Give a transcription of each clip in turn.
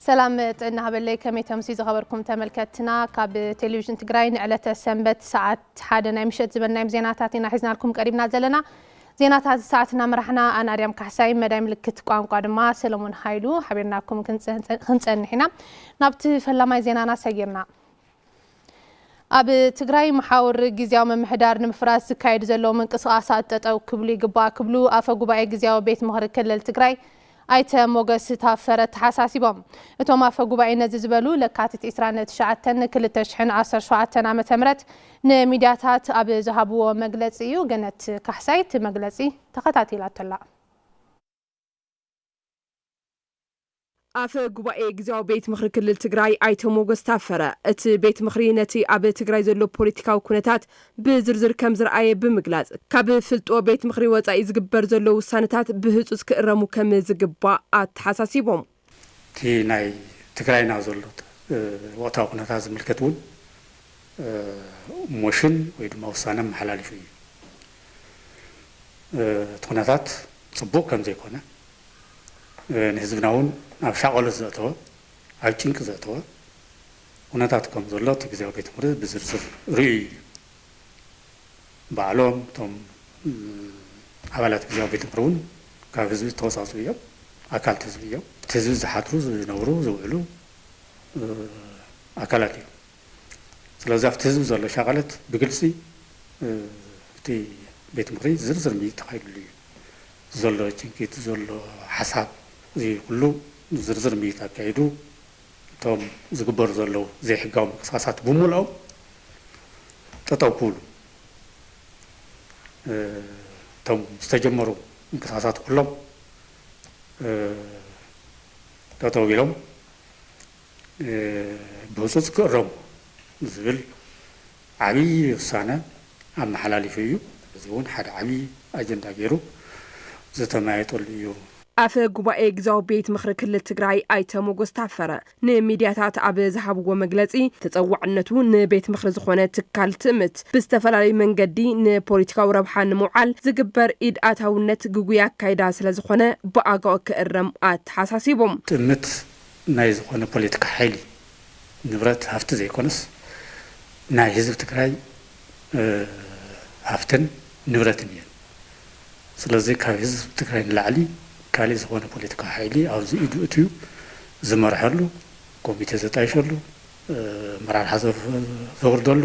سلام ጥዕና ሃበለይ ከመይ ተምሲ ዝኸበርኩም ተመልከትና ካብ ቴሌቪዥን ትግራይ ንዕለተ ሰንበት ሰዓት 1 ናይ ምሽት ዝበናይም ዜናታት ኢና ሒዝናልኩም ቀሪብና ዘለና ዜናታት ሰዓትና መራሕና ኣናርያም ካሕሳይ መዳይ ምልክት ቋንቋ ድማ ሰለሞን ሃይሉ ሓቢርናኩም ክንጸንሕና ናብቲ ፈላማይ ዜናና ሰጊርና ኣብ ትግራይ መሓወር ግዚያዊ መምሕዳር ንምፍራስ ዝካየድ ዘሎ ምንቅስቓሳት ጠጠው ክብሉ ይግባእ ክብሉ ኣፈ ጉባኤ ግዚያዊ ቤት ምኽሪ ክልል ትግራይ ኣይተ ሞገስ ታፈረ ተሓሳሲቦም እቶም ኣፈ ጉባኤ ነዚ ዝበሉ ለካቲት 29/2017 ዓመተ ምህረት ንሚድያታት ኣብ ዝሃብዎ መግለጺ እዩ ገነት ካሕሳይት መግለጺ ተኸታቲላተላ ኣፈ ጉባኤ ግዚያዊ ቤት ምኽሪ ክልል ትግራይ ኣይተ ሞገስ ታፈረ እቲ ቤት ምኽሪ ነቲ ኣብ ትግራይ ዘሎ ፖለቲካዊ ኩነታት ብዝርዝር ከም ዝረኣየ ብምግላጽ ካብ ፍልጦ ቤት ምኽሪ ወጻኢ ዝግበር ዘሎ ውሳነታት ብህጹጽ ክእረሙ ከም ዝግባእ ኣተሓሳሲቦም እቲ ናይ ትግራይና ዘሎ ወቅታዊ ኩነታት ዝምልከት እውን ሞሽን ወይ ድማ ውሳነ መሓላልፉ እዩ እቲ ኩነታት ጽቡቕ ከም ዘይኮነ ንህዝብና እውን ኣብ ሻቆሎ ዘእተወ ኣብ ጭንቂ ዘእተወ ኩነታት ከም ዘሎ እቲ ግዚያዊ ቤት ምኽሪ ብዝርዝር ርእዩ ባዕሎም እቶም ኣባላት ግዚያዊ ቤት ምኽሪ እውን ካብ ህዝቢ ተወሳስቡ እዮም ኣካልቲ ህዝቢ እዮም እቲ ህዝቢ ዝሓድሩ ዝነብሩ ዝውዕሉ ኣካላት እዮም ስለዚ ኣብቲ ህዝቢ ዘሎ ሻቐለት ብግልፂ እቲ ቤት ምኽሪ ዝርዝር ሚድ ተኻይድሉ እዩ ዘሎ ጭንቂት ዘሎ ሓሳብ እዚ ኩሉ ዝርዝር ሚድ ኣካይዱ እቶም ዝግበሩ ዘለዉ ዘይሕጋዊ ምንቅስቓሳት ብምልኦም ጠጠው ክብሉ እቶም ዝተጀመሩ ምንቅስቓሳት ኩሎም ጠጠው ኢሎም ብህፁፅ ክእረሙ ዝብል ዓብዪ ውሳነ ኣመሓላሊፉ እዩ እዚ እውን ሓደ ዓብዪ ኣጀንዳ ገይሩ ዝተማየጠሉ እዩ ኣፈ ጉባኤ ግዚያዊ ቤት ምኽሪ ክልል ትግራይ ኣይተ ሞገስ ታፈረ ንሚድያታት ኣብ ዝሃብዎ መግለጺ ተጸዋዕነቱ ንቤት ምኽሪ ዝኾነ ትካል ትእምት ብዝተፈላለዩ መንገዲ ንፖለቲካዊ ረብሓ ንምውዓል ዝግበር ኢድ ኣታውነት ጉጉያ ኣካይዳ ስለ ዝኾነ ብኣግባቡ ክእረም ኣተሓሳሲቦም ትእምት ናይ ዝኾነ ፖለቲካ ሓይሊ ንብረት ሃፍቲ ዘይኮነስ ናይ ህዝቢ ትግራይ ሃፍትን ንብረትን እየን ስለዚ ካብ ህዝቢ ትግራይ ንላዕሊ ካልእ ዝኾነ ፖለቲካ ሓይሊ ኣብዚ ኢዱ እትዩ ዝመርሐሉ ኮሚቴ ዘጣይሸሉ ኣመራርሓ ዘውርደሉ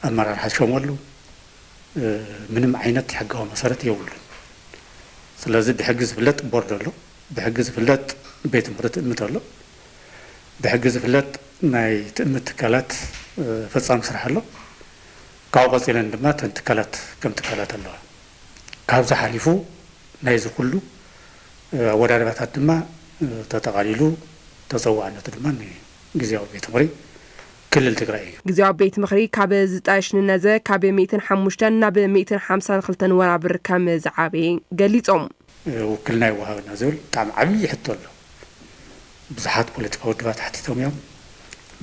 ኣመራርሓ ዝሾመሉ ምንም ዓይነት ሕጋዊ መሰረት የብሉን ስለዚ ብሕጊ ዝፍለጥ ቦርድ ኣሎ ብሕጊ ዝፍለጥ ቤት ምኽሪ ትእምት ኣሎ ብሕጊ ዝፍለጥ ናይ ትእምት ትካላት ፈጻሚ ስራሕ ኣሎ ካብኡ ቀፂለን ድማ ተን ትካላት ከም ትካላት ኣለዋ ካብዚ ሓሊፉ ናይዚ ኩሉ ወዳድባታት ድማ ተጠቃሊሉ ተፀዋዕነቱ ድማ ግዚያዊ ቤት ምኽሪ ክልል ትግራይ እዩ ግዚያዊ ቤት ምኽሪ ካብ ዝጣሽንነዘ ካብ 105 ናብ 152 ወናብር ከም ዝዓበየ ገሊፆም ውክልና ይወሃበና ዝብል ብጣዕሚ ዓብዪ ሕቶ ኣሎ ብዙሓት ፖለቲካዊ ውድባት ሓቲቶም እዮም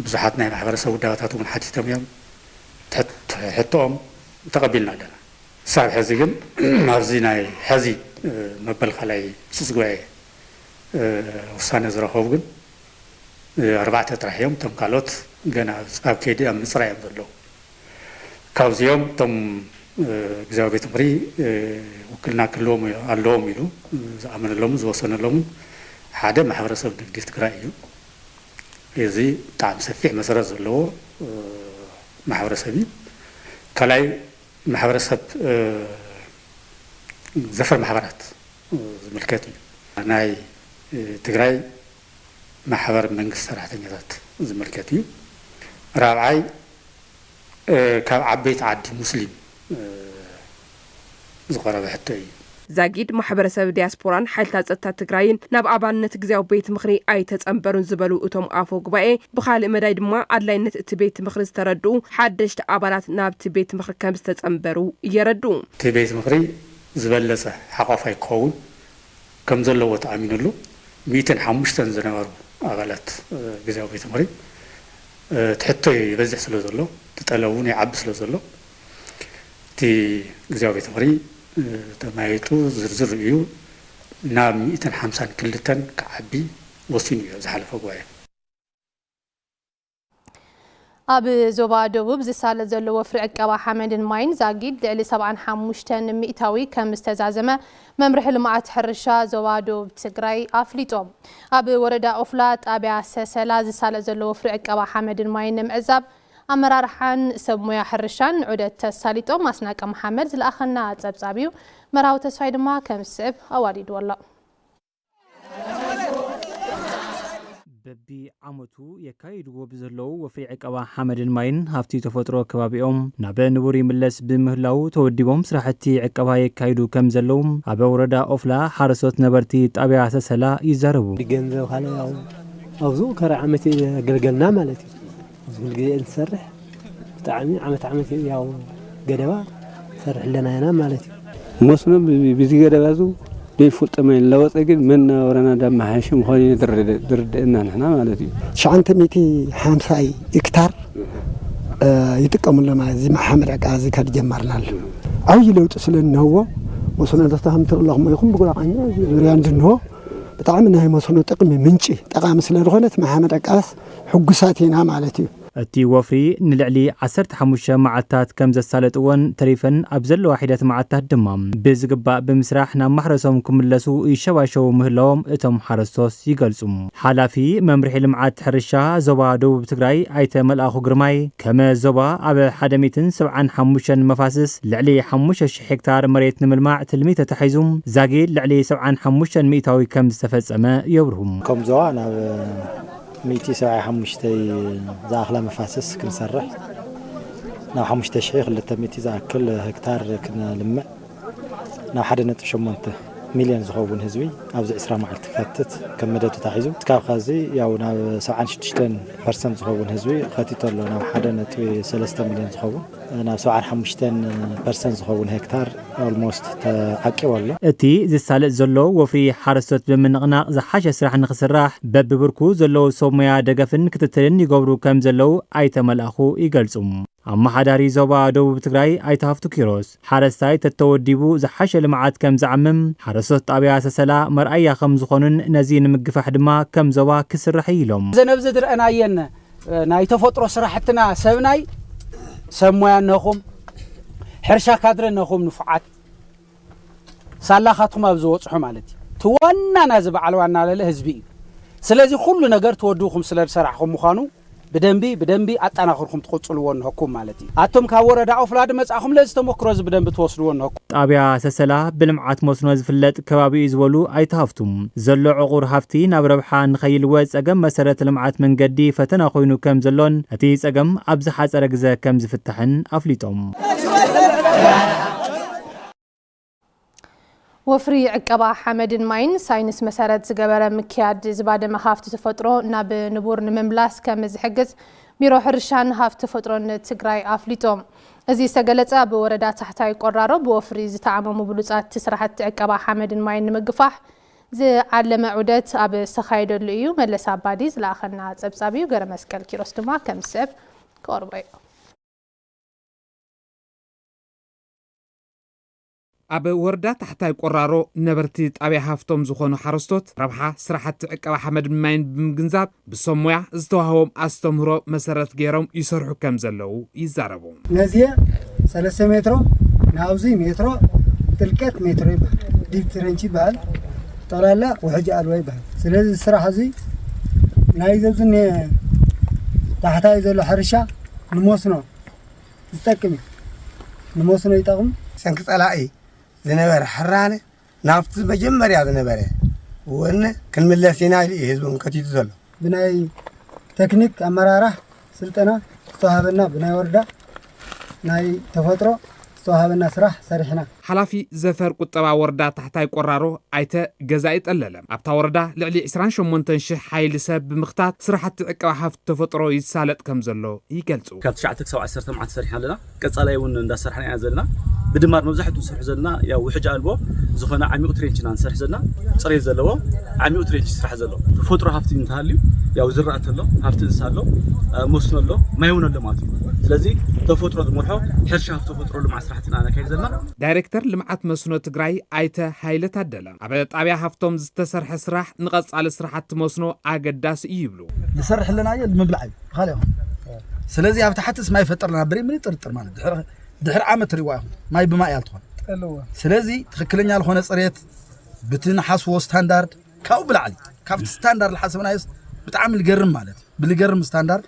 ብዙሓት ናይ ማሕበረሰብ ውዳባታት እውን ሓቲቶም እዮም ሕቶኦም ተቐቢልና ኣለና ሳብ ሕዚ ግን ኣብዚ ናይ ሕዚ መበል ካልኣይ ህፁፅ ጉባኤ ውሳነ ዝረኸቡ ግን 4 ጥራሕ እዮም እቶም ካልኦት ገና ኣብ ከይዲ ኣብ ምፅራይ እዮም ዘለዉ ካብዚኦም እቶም ግዚያዊ ቤት ምኽሪ ውክልና ክህልዎም ኣለዎም ኢሉ ዝኣመነሎምን ዝወሰነሎምን ሓደ ማሕበረሰብ ንግዲ ትግራይ እዩ እዚ ብጣዕሚ ሰፊሕ መሰረት ዘለዎ ማሕበረሰብ እዩ ካልኣይ ማሕበረሰብ ዘፈር ማሕበራት ዝምልከት እዩ ናይ ትግራይ ማሕበር መንግስቲ ሰራሕተኛታት ዝምልከት እዩ ራብዓይ ካብ ዓበይቲ ዓዲ ሙስሊም ዝቐረበ ሕቶ እዩ ዛጊድ ማሕበረሰብ ዲያስፖራን ሓይልታት ጸጥታ ትግራይን ናብ ኣባልነት ግዚያዊ ቤት ምኽሪ ኣይተጸንበሩን ዝበሉ እቶም ኣፈ ጉባኤ ብኻልእ መዳይ ድማ ኣድላይነት እቲ ቤት ምኽሪ ዝተረድኡ ሓደሽቲ ኣባላት ናብቲ ቤት ምኽሪ ከም ዝተጸንበሩ የረድኡ እቲ ቤት ምኽሪ ዝበለጸ ሓቋፋይ ክኸውን ከም ዘለዎ ተኣሚኑሉ 105 ዝነበሩ ኣባላት ግዚያዊ ቤት ምኽሪ ትሕቶ ይበዝሕ ስለ ዘሎ ትጠለቡ ይዓቢ ስለ ዘሎ እቲ ግዚያዊ ቤት ምኽሪ ተማይጡ ዝርዝር እዩ ናብ 152 ክዓቢ ወሲኑ እዩ ዝሓለፈ ጉባኤ ኣብ ዞባ ደቡብ ዝሳለጥ ዘሎ ወፍሪ ዕቀባ ሓመድን ማይን ዛጊድ ልዕሊ 75 ሚእታዊ ከም ዝተዛዘመ መምርሒ ልምዓት ሕርሻ ዞባ ደቡብ ትግራይ ኣፍሊጦም ኣብ ወረዳ ኦፍላ ጣብያ ሰሰላ ዝሳለጥ ዘሎ ወፍሪ ዕቀባ ሓመድን ማይን ንምዕዛብ ኣመራርሓን ሰብ ሞያ ሕርሻን ዑደት ተሳሊጦም ኣስናቀ መሓመድ ዝለኣኸና ጸብጻቢዩ መራዊ ተስፋይ ድማ ከም ስዕብ ኣዋሊድዎ ኣሎ በቢ ዓመቱ የካይድዎ ብዘለው ወፍሪ ዕቀባ ሓመድን ማይን ሃፍቲ ተፈጥሮ ከባቢኦም ናብ ንቡር ይምለስ ብምህላው ተወዲቦም ስራሕቲ ዕቀባ የካይዱ ከም ዘለው ኣብ ወረዳ ኦፍላ ሓረሶት ነበርቲ ጣብያ ሰሰላ ይዛረቡ ገንዘብ ካለ ያው ኣብዙ ከረ ዓመት ገልገልና ማለት እዩ ዝብል ግዜ እንሰርሕ ብጣዕሚ ዓመት ያው ገደባ ሰርሕ ለናና ማለት እዩ መስኖ ብዚ ገደባዙ يفوت تمين لو تقول من ورنا دم حاشم خلي درد إننا نحنا مالتي. شعنت ميتي حامساي إكتار يتكمل لما زي محمد عكازي كاد جمرنا. أو يلو تسلنا هو وصلنا تستهم ترى الله ما يقوم بقول عنه ريان جنه بتعامل هاي وصلنا تقم منشي تقام مثل رغلة محمد عكاز حجساتنا مالتي. أتي وفري نلعلي عسرت حموشة معتات كم زسالت وان تريفن أبزل واحدة معتات دمام بزقباء بمسراحنا محرسهم كملسو يشواشو مهلوم اتم حرسوس يقلسوم حالافي ممرحي لمعات حرشا زوبا دوب تقراي ايتا ملأخو قرماي كما زوبا أبا حدميتن 75 مفاسس لعلي 5 هكتار مريت نملماع تلميتة تحيزوم زاقيل لعلي 75 ميتاوي كم زتفز أما يورهم كم زوانا 175 زاخله مفاسس كنسرح ناو 5 شيخ اللي تميتي زاكل هكتار كنا لما ناو 1.8 مليون زخوون هزوي ابز 10 معلت فاتت كم مدته تحيزو تكاب خازي ياو ناو 76% زخوون هزوي خاتيتو ناو 1.3 مليون زخوون ناو 75% زخوون هكتار almost تعقي والله اتي زسالت زلو وفري حرسوت بمنقناق زحاش سراح نخسراح بببركو زلو صوميا دقفن كتتلن يقبرو كم زلو ايتا ملاخو يقلصوم أما حداري زوبا دوب تقراي ايتافتو كيروس حرساي تتوديبو زحاش لمعات كم زعمم حرسوت طابيا سسلا مرأيا خمز خونن نزين مقفح دما كم زوا كسر رحيلهم زنبز درقنا ين ناي تفطرو سراحتنا سبناي سمويا نخم حرشا كادر نخم نفعات سالاخاتكم ابزو وصحو مالتي توانا نازب علوانا للهزبي سلازي كل نجار تودوكم سلر سرحكم مخانو بدنبي أتناخركم تقصلون حكوم مالتي أتم كورة دعوة فلاد مسأخم لازم تمكروز بدن بتوصلون حكوم طابيا سسلا بلمعات مسنوز فلت كبابي إزولو أيتهافتم زلو عقور هافتي نابربحان خيل وز أجم مسارة لمعات من قدي فتناخوينو كم زلون أتيس أجم أبزحات أرجزة كم زفتحن أفليتهم وفري عقبا حمدن ماين ساينس مسارات زغبره مكياد زباده مخافت تفطرو ناب نبور نمملاس كم زحجز بيرو حرشان هافت تفطرون تግራይ አፍሊጦም እዚ ሰገለጻ በወረዳ ታሕታይ ቆራሮ በወፍሪ ዝተዓመሙ ብሉጻት ተስራሕት ዕቀባ ሓመድን ማይን ንምግፋሕ ዝዓለመ ዑደት ኣብ ዝተኻየደሉ እዩ መለስ አባዲ ዝላኸና ጸብጻቢው ገረ መስቀል ኪሮስ ድማ ከም ሰብ ቆርበይ أب وردة تحتاي قرارو نبرتي طابيا هافتوم زخونو حرستوت ربحا سراحت عقبا حمد ماين بمجنزاب بسمويا ازدوهاهم استمرو مسارات غيروم يسرحو كم زلو يزاربو نازيه 3 متر ناوزي متر تلكت متر ديب ترنشي بال طلالا وحجا الوي بال سلازي الصراحه زي نايزن تحتاي زلو حرشا نموسنو تستكمي نموسنو يطقم سنك طلاعي زنبر حرانه نافت مجمريا زنبره وان كنملسينا يهزبون كتيت زلو بناي تكنيك امراره سلطنا صاحبنا بناي وردا ناي تفطرو صاحبنا سراح سرحنا حلافي زفر قطبا وردا تحتاي قرارو ايته جزايت الللم ابتا وردا لعلي 28 شح حيل سب بمختات سرحت عقبا حفت تفطرو يسالط كم زلو يقلصو كاب 9 معت سرحنا لنا قصالاي ون اندا سرحنا يازلنا بدمار مبزحتو سرح زلنا يا وحج البو زخنا عميق ترينشنا نسرح زلنا صري زلو عميق ترينش سرح زلو تفطرو حفتي نتهاليو يا زرعت له حفت انسالو مسن له ما يون له ماتي ስለዚህ ተፈጥሮ ዝመርሖ ሕርሻ ተፈጥሮ ለማስራሕትና አና ከይዘልና ዳይሬክተር ልምዓት መስኖ ትግራይ አይተ ኃይለ ታደለ ኣብ ጣብያ ሃፍቶም ዝተሰርሐ ስራሕ ንቐጻሊ ስራሕቲ መስኖ ኣገዳሲ ይብሉ ይሰርሕ ለናየ ንምብላዕ እዩ ስለዚህ ኣብ ታሕትስ ማይ ፈጠርና በሪ ምን ይጥርጥር ማለት ድሕር ዓመት ሪዋይኹም ማይ ብማይ ያልትሆን ስለዚ ትክክለኛ ለሆነ ጽሬት ብትንሓስዎ ስታንዳርድ ካው ብላዕሊ ካብቲ ስታንዳርድ ለሓሰብናይስ ብጣዕሚ ልገርም ማለት ብልገርም ስታንዳርድ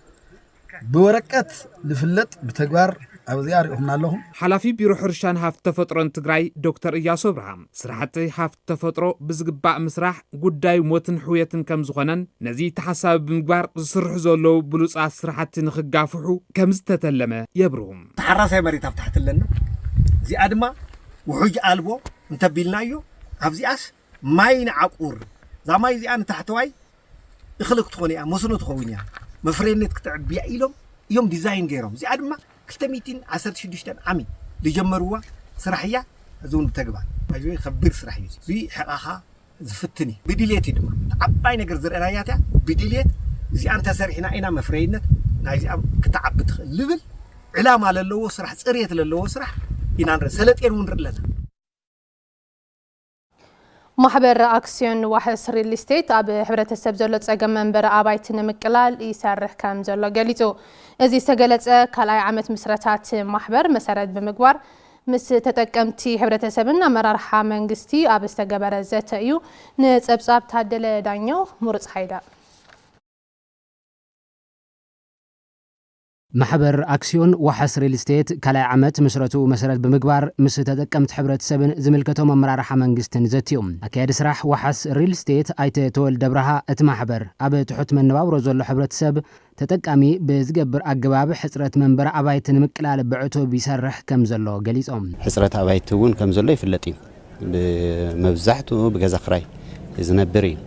بورقت لفلت بتجوار أبدي أريهم نالهم. حلافي بيرو حرشان هاف تفترن تجراي دكتور إياس إبراهيم سرحتي هاف تفترو بزقباء مسرح قداي موتن حويتن كم زغنن نزي تحساب بمقبار زسرح زولو بلوس سرحتي نخقافحو كم زتتلمه يبرهم. تحرسي مريت تحت لنا زي أدمى وحج قلبه انت بيلنايو هفزي أس ماين عقور زي ماي زي أنا تحتواي يخلق تخوني مسنو تخوني مفرينت كتعبي إلهم يوم ديزاين غيرهم زي أدمى كلتميتين عسرت شدشتن عمي لجمروا سرحية أزون بتجبان أجوي خبر سرحية زي حقها زفتني بديليت دم عباي نقدر زر رأياتها بديليت زي أنت سرحنا إنا مفرينت نايزي كتعب ليفل علامة للو سرح سرية للو سرح ينان رسالة ينون لنا محبر أكسيون وحس ريل استيت أب حبرة السبزولت أجمع منبر أبايتنا مكلال يسرح كام زلوا قاليتو إذا سجلت كلاي عمت مسرتات محبر مسرد بمقبار مس تتكمتي حبرة السبنا مرار حامنجستي أب استجبر الزت أيو نتسبسب تعدل دانيو مرز حيدا محبر أكسيون وحس ريل استيت كلاي عمت مسرته مسرد بمقبار مس تتكمت حبرة السبن زملكتهم مرار حامنجستن زتيوم أكيد سرح وحس ريل استيت أيت تول دبرها اتمحبر أب تحط من نواب رزول حبرة السب تتكامي بزجبر أجباب حسرة منبر أبايتن مكلال بعته بيسرح كم زلوا جليسهم حسرة أبايتون كم زلوا في اللتين بمبزحته بجزء خراي إذا نبري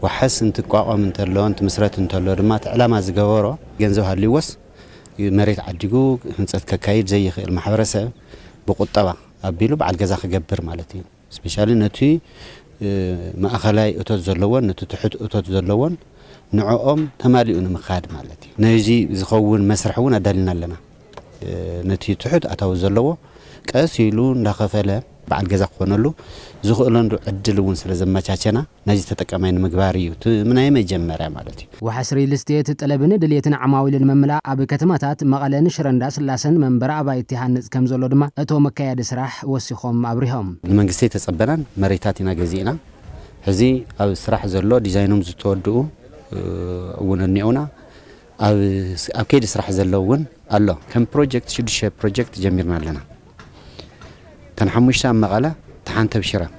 وحس أنت قاوم أنت لو أنت مسرة أنت لو رمات على ما زجوره جنزوها اللي وس مريت عديقو هنصت ككايد زي المحبرسة بقطبة أبيلو بعد جزء خجبر مالتي سبيشالي نتي ما أخلاي أتزلون نتو تحت أتزلون نعوم تمالئون مخاد مالتي نيجي زخون مسرحون أدلنا لنا نتي تحت أتو زلوا كأسيلون دخفله بعد جزء خونلو زخولن عدلون سلزم مشاچنا نجي تتكامين مقباري من أي مجمرة مالتي وحسري الاستيت طلبن دليتنا عماويل المملا أب كتماتات مقالن شرنداس لاسن منبر أبايتي هانز كم زلو دما أتو مكايد سراح وسيخوم أبريهم المنجستي تصبران مريتاتنا جزينا هذي أو سراح زلو ديزاينهم زتودو وننيونا أو كيد سراح زلوون الله كم بروجكت شدش بروجكت جميرنا لنا تنحمشتا مقالة تحان تبشرة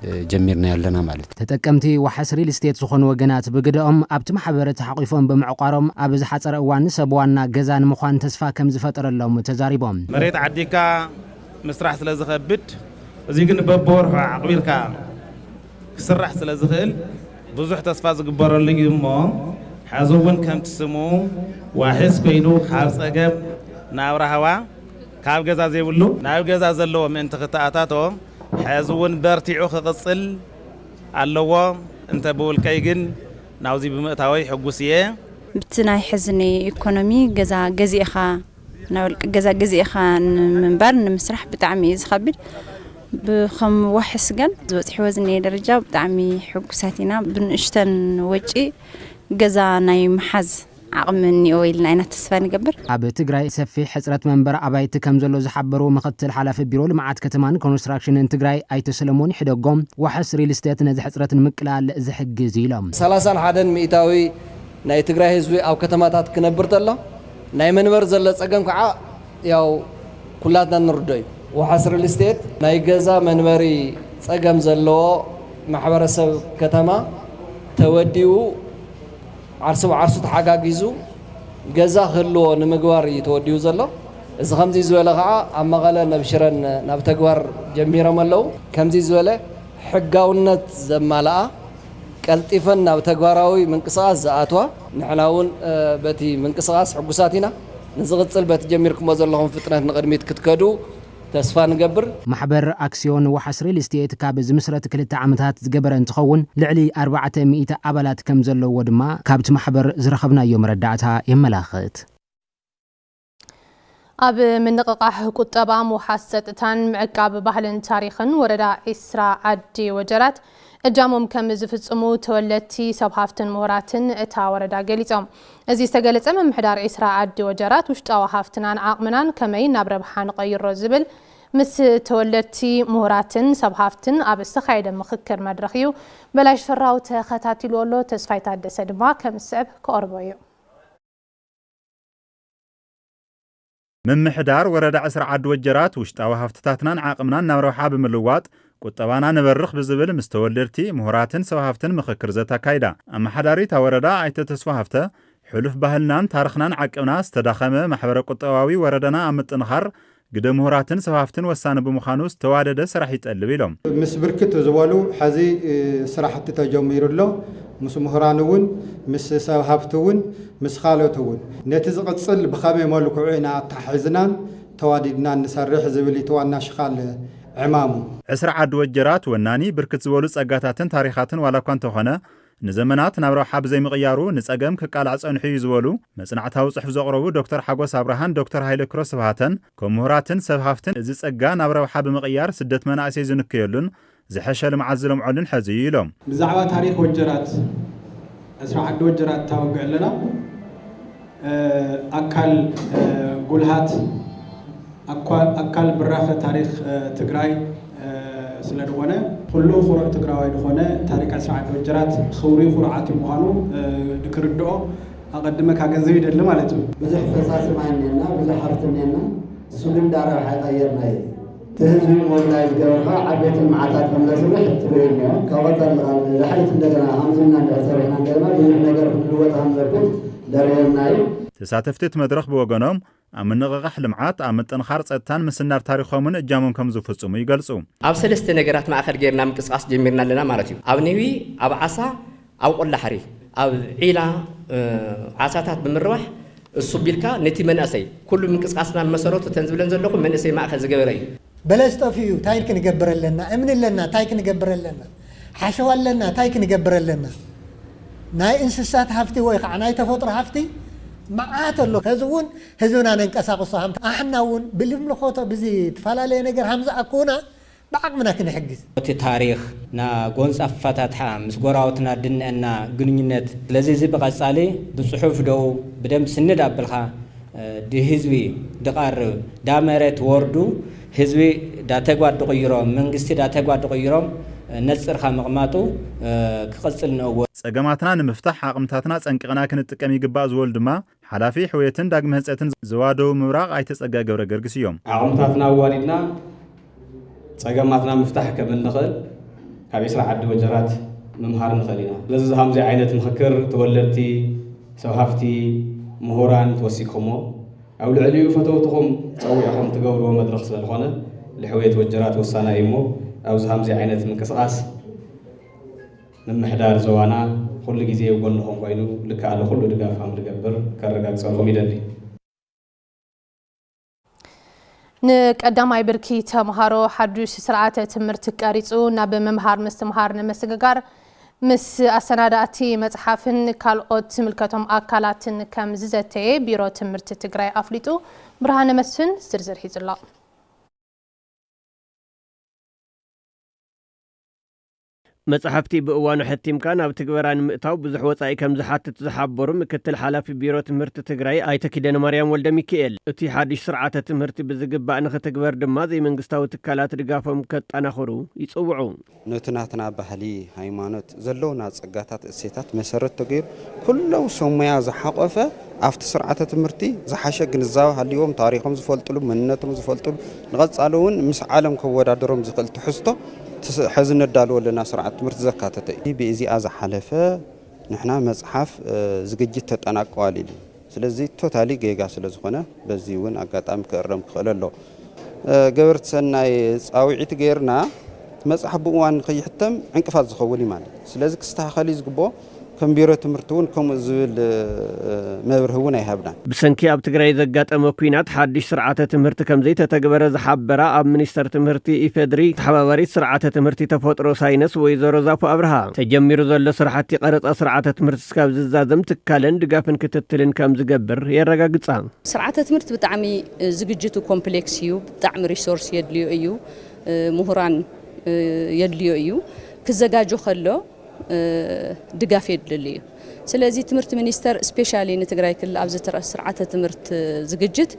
جميرنا لنا مالت تتكمتي وحسري الاستيت سخون وجنات بقدهم أبت محبرة حقيفون بمعقارهم أبز حصر أوان سبوانا جزان مخان تسفا كم زفتر اللهم تزاربهم مريت عديكا مسرح سلازخبت زيكن ببور عقبيلكا كسرح سلازخل بزح تسفا زقبر اللي يمو حازوون كم تسمو واحس كينو خالص أجاب ناورا هوا كاب جزا زيولو ناو جزا زلو من تختاتاتو حازون برتيعو خقصل اللوا انت بول كايجن ناوزي بمقتاوي حقوسيه بتناي حزني ايكونومي جزا جزيخا ناو جزا جزيخا منبر نمسرح بتعمي زخبل بخم وحس جن زوت حوزني درجه بتعمي حقوساتنا بنشتن وجي جزا ناي محز عقمني ويلنا أنا تسفاني قبر. أب تجري سفي حسرة منبر أبايت كم زلوا زحبروا مقتل حلف بيرو لمعات كتمان كونستراكشن تجري أي تسلموني حدا قوم وحس ريل استيت نزح حسرة المكلال زحق زيلهم. سلاسان حدا مئتاوي ناي تجري هزوي أو كتماتات كنبرت الله ناي منبر زلت أجمع كعاء ياو كلاتنا نردي وحس ريل استيت ناي جزا منبري أجمع زلوا محبر سب كتما توديو عرسو تحقاقيزو جزا خلو نمقوار يتوديو زلو إذا خمزي زوالة غا أما غالا نبشرن نبتقوار جميرا ملو كمزي زوالة حقاونت زمالا كالتفن نبتقواراوي من قصاص زااتوا نحناون باتي من قصاص حقوساتنا نزغطل بات جميركم وزلهم فتنة نقدميت كتكادو تسفان قبر محبر أكسيون وحسري الاستيت كابز مسرة كلتا عمتات زقبر انتخون لعلي 400 أبلات كم زلو ودما كابت محبر زرخبنا يوم ردعتها يملاخت أب من نقاح قطبة محاسة تان معقاب بحل تاريخا وردا إسراء عدي وجرات እጃሞም ከም ዝፍጽሙ ተወለቲ ሰብ ሃፍትን ምሁራትን እታ ወረዳ ገሊጾም እዚ ዝተገለጸ ምምሕዳር ኢስራ ዓዲ ወጀራት ውሽጣዊ ሃፍትናን ዓቕምናን ከመይ ናብ ረብሓ ንቐይሮ ዝብል ምስ ተወለቲ ምሁራትን ሰብ ሃፍትን ኣብ ዝተኻየደ ምክክር መድረኽ እዩ በላይ ሽፈራው ተኸታቲሉ ኣሎ ተስፋይ ታደሰ ድማ ከም ዝስዕብ ከቕርቦ እዩ ምምሕዳር ወረዳ ኢስራ ዓዲ ወጀራት ውሽጣዊ ሃፍትታትናን ዓቕምናን ናብ ረብሓ ብምልዋጥ ቁጠባና ንበርኽ ብዝብል ምስ ተወለድቲ ምሁራትን ሰብ ሃፍትን ምክክር ዘተካይዳ ኣመሓዳሪት ወረዳ ኣይተ ተስፋ ሃፍተ ሕሉፍ ባህልናን ታሪኽናን ዓቅምና ዝተዳኸመ ማሕበረ ቁጠባዊ ወረዳና ኣብ ምጥንኻር ግደ ምሁራትን ሰብ ሃፍትን ወሳኒ ብምዃኑ ዝተዋደደ ስራሕ ይጠልብ ኢሎም ምስ ብርክት ዝበሉ ሕዚ ስራሕቲ ተጀሚሩ ኣሎ ምስ ምሁራን እውን ምስ ሰብ ሃፍቲ እውን ምስ ካልኦት እውን ነቲ ዝቕፅል ብኸመይ መልክዑ ኢና ተሓሒዝናን ተዋዲድና ንሰርሕ ዝብል ዋና ሽኻል ዕማሙ ኢስራ ዓዲ ወጀራት ወናኒ ብርክት ዝበሉ ጸጋታትን ታሪኻትን ዋላ እኳ እንተኾነ ንዘመናት ናብ ረብሓ ብዘይምቕያሩ ንጸገም ክቃልዕ ጸንሑ እዩ ዝበሉ መጽናዕታዊ ጽሑፍ ዘቕረቡ ዶክተር ሓጎስ አብርሃን ዶክተር ሃይለ ክሮስ ስብሃተን ከም ምሁራትን ሰብ ሃፍትን እዚ ጸጋ ናብ ረብሓ ብምቕያር ስደት መናእሰይ ዝንክየሉን ዝሐሸ ልምዓት ዝለምዖሉን ሕዚ ኢሎም ብዛዕባ ታሪኽ ወጀራት ኢስራ ዓዲ ወጀራት ታወግዕ ኣለና ኣካል ጉልሃት ኣካል ብራኸ ታሪኽ ትግራይ ስለድኾነ ኩሉ ኹሩዕ ትግራዋይ ድኾነ ታሪክ ኢስራ ዓዲ ወጀራት ክብሪ ኹርዓት ምዃኑ ድክርድኦ ኣቐድመ ካገንዘብ ይደሊ ማለት እዩ ብዙሕ ፈሳሲ ማይነና ብዙሕ ሃፍትነና እሱግን ዳረብሓ ቀየርና እዩ ትህዝቢ ሞላይ ዝገበርካ ዓበይቲ ልምዓታት ከምዘስርሕ ትብእዮ ካብቀጠል ድሕሪት እንደገና ሃምዝና ሰሪሕና እንደገና ብዙሕ ነገር ክንልወጥ ከምዘብል ደርየና እዩ ተሳተፍቲ መድረኽ ብወገኖም ኣብ ምንቕቓሕ ልምዓት ኣብ ምጥንኻር ጸጥታን ምስናር ታሪኾምን እጃሞም ከም ዝፍጽሙ ይገልጹ ኣብ ሰለስተ ነገራት ማእኸል ጌርና ምንቅስቓስ ጀሚርና ኣለና ማለት እዩ ኣብ ነዊ ኣብ ዓሳ ኣብ ቆላሕሪ ኣብ ዒላ ዓሳታት ብምርባሕ እሱ ቢልካ ነቲ መንእሰይ ኩሉ ምንቅስቓስና መሰረቱ ተንዝብለን ዘለኹ መንእሰይ ማእኸል ዝገበረ እዩ በለስ ጠፍዩ ታይ ክንገብር ኣለና እምኒ ኣለና ታይ ክንገብር ኣለና ሓሸዋ ኣለና ታይ ክንገብር ኣለና ናይ እንስሳት ሃፍቲ ወይ ከዓ ናይ ተፈጥሮ ሃፍቲ معات الله هزون هزونا ننقساقصو هم احناون بالملخوته بزي تفالالي ነገር همزه اكونا بعقمنا كنحجز تي تاريخ نا غونص افاتاتها مسغوراوتنا دننا غنينت لذي زي بقصالي بصحف دو بدم سند ابلخا دي حزبي دقار دامرت وردو حزبي داتغواد قيرو منغستي داتغواد قيرو نصرخ مقماطو كقصل نو ጸገማትና ንምፍታሕ አቅምታትና ጸንቅና ክንጥቀም ይግባእ ዝወል ድማ ሓላፊ ሕወትን ዳግመ ህጸትን ዘዋደው ምብራቅ ኣይተጸጋ ገብረ ገርግስ እዮም አቅምታትና ዋሊድና ጸገማትና ምፍታሕ ከም እንኽእል ካብ ኢስራ ዓዲ ወጀራት መምሃር ንኽእል ኢና ስለዚ ሃምዚ ዓይነት ምክክር ተወለድቲ ሰብ ሃፍቲ ምሁራን ተወሲኽሞ ኣብ ልዕሊኡ ፈተውትኹም ፀዊዕኹም ትገብርዎ መድረኽ ስለዝኾነ ልሕወት ወጀራት ወሳና እሞ ኣብዚ ሃምዚ ዓይነት ምንቅስቓስ ምምሕዳር ዘዋና ኩሉ ግዜ ጎንኹም ኮይኑ ልካለ ኩሉ ድጋፍ ከም ዝገብር ከረጋግፀልኩም ይደሊ ንቀዳማይ ብርኪ ተምሃሮ ሓዱሽ ስርዓተ ትምህርቲ ቀሪጹ ናብ መምሃር ምስትምሃር ንምስግጋር ምስ ኣሰናዳእቲ መጽሓፍን ካልኦት ዝምልከቶም ኣካላትን ከም ዝዘተየ ቢሮ ትምህርቲ ትግራይ ኣፍሊጡ ብርሃነ መስፍን ዝርዝር ሒዙላ መጽሐፍቲ ብእዋኑ ሕቲምካ ናብ ትግበራን ምእታው ብዙሕ ወጻኢ ከም ዝሓትት ዝሓበሩ ምክትል ሓላፊ ቢሮ ትምህርቲ ትግራይ ኣይተ ኪዳነ ማርያም ወልደ ሚካኤል እቲ ሓድሽ ስርዓተ ትምህርቲ ብዝግባእ ንኽትግበር ድማ ዘይመንግስታዊ ትካላት ድጋፎም ከጠናኽሩ ይጽውዑ ነትናትና ባህሊ ሃይማኖት ዘለውና ጸጋታት እሴታት መሰረት ተገይሩ ኩሎም ሰሙያ ዝሓቆፈ ኣብቲ ስርዓተ ትምህርቲ ዝሓሸ ግንዛቤ ሃልዮም ታሪኾም ዝፈልጥሉ መንነቶም ዝፈልጥሉ ንቐጻሉውን ምስ ዓለም ከወዳደሮም ዝኽእል ትሕዝቶ حزن الدالو لنا سرعة تمرت زكاتة بإزي أزحلف نحنا مصحف زجيت تناقوالي سلازي توتالي جيجا سلازخنا بزيون أقطعم كرم خلله جبرت سناي صاوعيت غيرنا مصحف بوان خيحتم انقفاز زخولي مال سلازي كستاخلي زغبو كم بيرو تمرتون كم زول مبرهون يهبنا بسنكي اب تግራይ ዘጋጠመ ኩናት ሓድሽ ስርዓተ ትምህርቲ ከም ዘይተተግበረ ዝሓበራ ኣብ ሚኒስተር ትምህርቲ ኢፌድሪ ተሓባባሪት ስርዓተ ትምህርቲ ተፈጥሮ ሳይንስ ወይዘሮ ዛፉ አብርሃ ተጀሚሩ ዘሎ ስርዓት ቀረጻ ስርዓተ ትምህርቲ ስካብ ዝዛዘም ትካለን ድጋፍን ክትትልን ከም ዝገብር የረጋግጻ ስርዓተ ትምህርቲ ብጣዕሚ ዝግጅቱ ኮምፕሌክስ እዩ ብጣዕሚ ሪሶርስ የድልዮ እዩ ምሁራን የድልዮ እዩ ክዘጋጆ ከሎ ድጋፍ የድልል እዩ ስለዚ ትምህርቲ ሚኒስተር ስፔሻሊ ንትግራይ ክልል ኣብ ስርዓተ ትምህርቲ ዝግጅት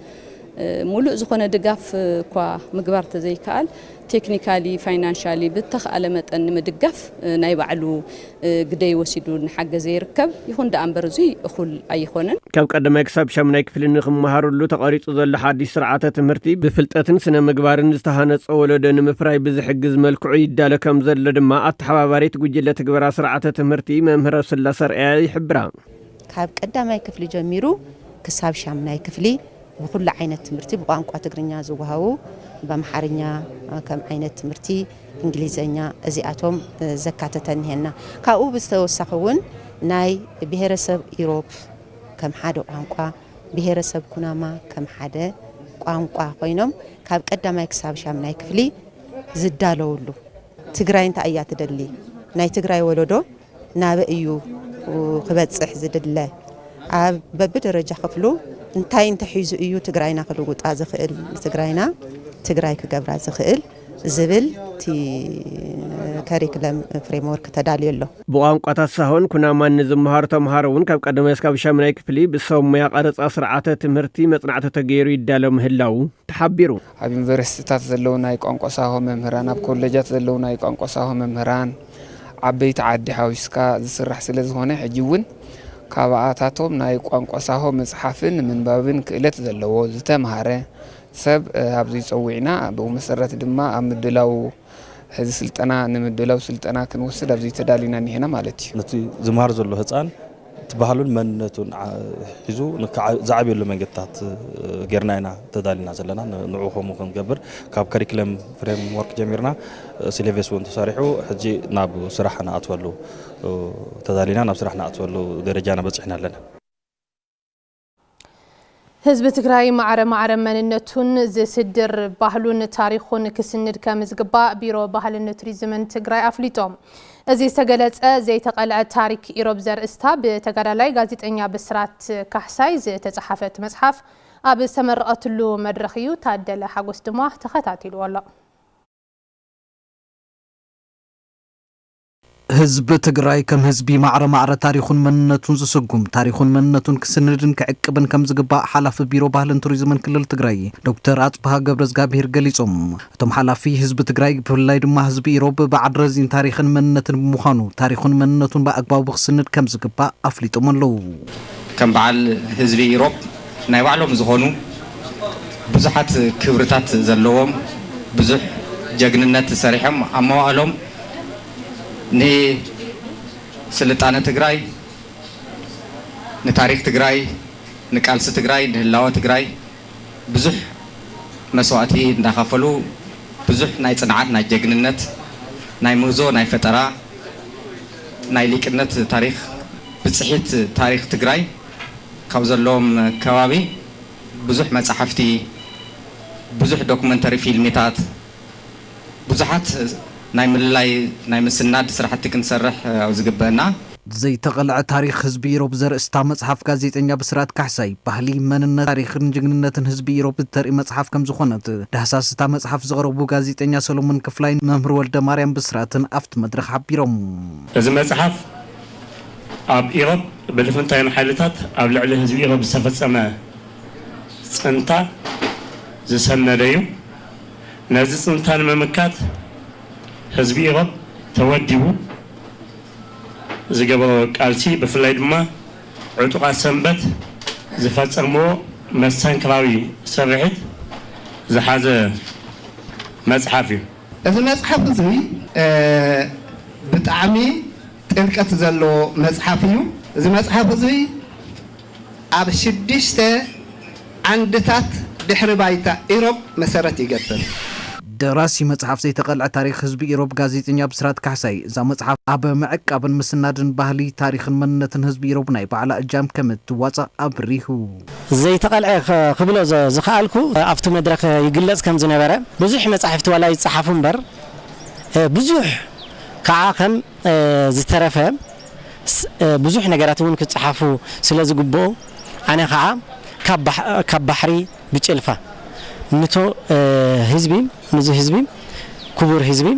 ሙሉእ ዝኾነ ድጋፍ እኳ ምግባር ተዘይከኣል ቴክኒካሊ ፋይናንሻሊ ብተኽኣለ መጠን ንምድጋፍ ናይ ባዕሉ ግደይ ወሲዱ ንሓገዘ ይርከብ ይኹን ደኣንበር እዚ እኹል ኣይኾነን ካብ ቀዳማይ ክሳብ 8ይ ክፍሊ ንኽመሃሩሉ ተቐሪጹ ዘሎ ሓዲስ ስርዓተ ትምህርቲ ብፍልጠትን ስነ ምግባርን ዝተሃነጸ ወለዶ ንምፍራይ ብዝሕግዝ መልክዑ ይዳሎ ከም ዘሎ ድማ ኣተሓባባሪት ጉጅለ ትግበራ ስርዓተ ትምህርቲ መምህር ስላሰ ርአያ ይሕብራ ካብ ቀዳማይ ክፍሊ ጀሚሩ ክሳብ 8ይ ክፍሊ بكل عينة تمرتي بقانقوا تقرنيا زوجهاو بمحرنيا كم عينة تمرتي إنجليزية أزياتهم زكاة تنهنا كأو بستوسخون ناي بهرسب إيروب كم حدا قانقوا بهرسب كناما كم حدا قانقوا بينهم كاب قدام يكسب شامناي كفلي زدالولو تقرأين تأيات دللي ناي تقرأي ولدو نابئيو وخبات صح زدله ببدرجة خفلو انتاي انت حيزو ايو تقرأينا خلوقو تازخئل تقرأينا تقرأي كقبرا زخئل زبل تي كاريكلم فريمورك تدالي له بوانقات السهون كنا من نزمهار تمهارون كاب قدم يسكاب شامناي كفلي بسوميا قرص أسرعات تمرتي مصنعة تغييرو يدالو مهلاو تحبيرو اب يونيفرسيتات زلونا يقانقو ساهو ممهران اب كولجات زلونا يقانقو ساهو ممهران عبيت عادي حاويسكا زسرح سلازهونه حجيون كابعاتاتهم ناي قانقو ساهو مصحفن منبابن كእለት ዘለዎ ዝተማሃረ ሰብ ኣብዚ ፀውዒና ብመሰረት ድማ ኣብ ምድላው ሕዚ ስልጠና ንምድላው ስልጠና ክንወስድ ኣብዚ ተዳሊና ኒሄና ማለት እዩ ነቲ ዝማሃር ዘሎ ህፃን ትባህሉን መንነቱን ሒዙ ዝዓብየሉ መንገድታት ጌርና ኢና ተዳሊና ዘለና ንዕኹም ክንገብር ካብ ካሪኩለም ፍሬምወርክ ጀሚርና ሲሌበስ እውን ተሰሪሑ ሕጂ ናብ ስራሕና ኣትወሉ ተዳሊና ናብ ስራሕና ኣትወሉ ደረጃና በፅሕና ኣለና ህዝብ ትግራይ ማዕረ መንነቱን ዝስድር ባህሉን ታሪኹን ክስንድ ከም ዝግባእ ቢሮ ባህልን ቱሪዝምን ትግራይ ኣፍሊጦም እዚ ዝተገለጸ ዘይተቐልዐ ታሪክ ኢሮብ ዘርእስታ ብተጋዳላይ ጋዜጠኛ ብስራት ካሕሳይ ዝተጻሕፈት መጽሓፍ ኣብ ዝተመረቐትሉ መድረኽ እዩ ታደለ ሓጎስ ድማ ተኸታቲሉ ኣሎ ህዝብ ትግራይ ከም ህዝቢ ማዕረ ታሪኹን መንነቱን ዝስጉም ታሪኹን መንነቱን ክስንድን ክዕቅብን ከም ዝግባእ ሓላፊ ቢሮ ባህልን ቱሪዝምን ክልል ትግራይ ዶክተር አጽባሃ ገብረዝጋቢር ገሊጾም እቶም ሓላፊ ህዝብ ትግራይ ብፍላይ ድማ ህዝቢ ኢሮብ ብዓድረዚን ታሪኽን መንነትን ብምዃኑ ታሪኹን መንነቱን በኣግባቡ ክስንድ ከም ዝግባእ ኣፍሊጦም ኣለዉ ከም በዓል ህዝቢ ኢሮብ ናይ ባዕሎም ዝኾኑ ብዙሓት ክብርታት ዘለዎም ብዙሕ ጀግንነት ሰሪሖም ኣብ መዋእሎም ني سلطانة تجراي نتاريخ تجراي نكالس تجراي نهلاوة تجراي بزح مسواتي ندخفلو بزح ناي صناعات ناي جغننت ناي موزو ناي فترة ناي ليكنت تاريخ بصحيت تاريخ تجراي كوزلهم كوابي بزح مصحفتي بزح دوكيومنتري فيلميتات بزحات ناي مللاي ناي مسناد سرحتي كنسرح او زغبنا زي تقلع تاريخ حزب يوروب زرستا مصحف غازيطኛ بسرات كحساي ባህሊ መንነት ታሪኽን ጅግንነትን ህዝቢ ይሮብ ተርኢ መጽሐፍ ከም ዝኾነት ዳህሳስታ መጽሐፍ ዝቀረቡ ጋዜጠኛ ሰሎሞን ክፍላይ መምህር ወልደ ማርያም በስራትን አፍት መድረኽ ሓቢሮም እዚ መጽሐፍ ኣብ ይሮብ ብልፍንታይን ሓይልታት ኣብ ልዕሊ ህዝቢ ይሮብ ዝተፈጸመ ጽንታ ዝሰነደዩ ነዚ ጽንታን መምካት ህዝቢ ኢሮብ ተወዲቡ ዝገበሮ ቃልሲ ብፍላይ ድማ ዕጡቃት ሰንበት ዝፈጸሞ መስተንክራዊ ስርሒት ዝሓዘ መጽሓፍ እዩ እዚ መጽሓፍ እዚ ብጣዕሚ ጥልቀት ዘለዎ መጽሓፍ እዩ እዚ መጽሓፍ እዚ ኣብ 6 ዓንድታት ድሕሪ ባይታ ኢሮብ መሰረት ይገብር دراسي مصحف زي تقلع تاريخ حزب إيروب غازيطኛ بسرات كحساي ዛ مصحف ኣብ معقبን مسنادን ባህሊ ታሪኽን መንነትን ህዝቢ ኢሮብ ናይ ባዕላ እጃም ከም ትዋጻእ ኣብሪሁ زي تقلع ክብሎ ዝኻልኩ ኣብቲ መድረኽ ይግለጽ ከም ዝነበረ ብዙሕ መጽሐፍቲ ወላ ይጽሓፉ እምበር ብዙሕ ከዓ ከም ዝተረፈ ብዙሕ ነገራት እውን ክጽሓፉ ስለ ዝግብኦ ኣነ ከዓ ካብ ባሕሪ ብጭልፋ نتو حزبي نزو حزبي كبر حزبي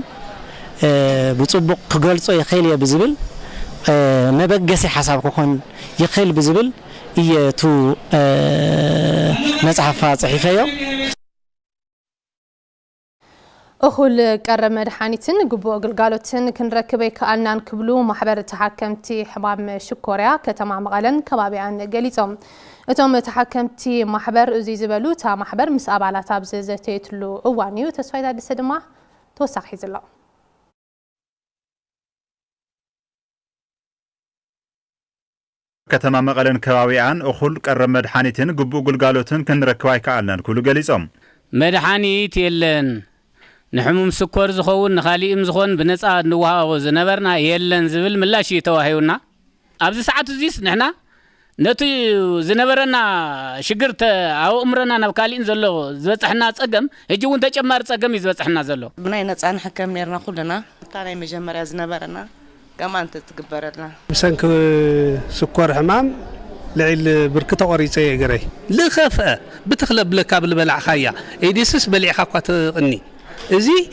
بصبق كገልጾ يخيل بزبل مبقسي حساب كون يخيل بزبل يتو مصحف صحيفه أخول كرم مدحانيتن قبو قلقالوتن كنركبي كألنا نكبلو محبر تحكمتي حمام شكوريا كتمام مغالن كبابيان قليتهم اتوم تحكمتي محبر ازي زبلو تا محبر مسأب على تابز زيتيتلو اوانيو تسفايدا دسدما توساق حيزلو كتمام مغالن كبابيان أخول كرم مدحانيتن قبو قلقالوتن كنركبي كألنا نكبلو قليتهم مدحانيت يلن نحموم سكر زخون نخالي زخون بنصا نوهاو زنبرنا يلن زبل ملاشي توهيونا ابز ساعات زيس نحنا نتي زنبرنا شجرت او امرنا نبكالين زلو زبصحنا صقم هجي وون تጨማር صقم يزبصحنا زلو بناي نصان حكم نيرنا كلنا تاني مجمريا زنبرنا كمان تتكبرنا مسنك سكر حمام لعل بركته قريصه يغري لخفه بتخلب لك قبل بلع خيا ايديسس بلعخا قني ازي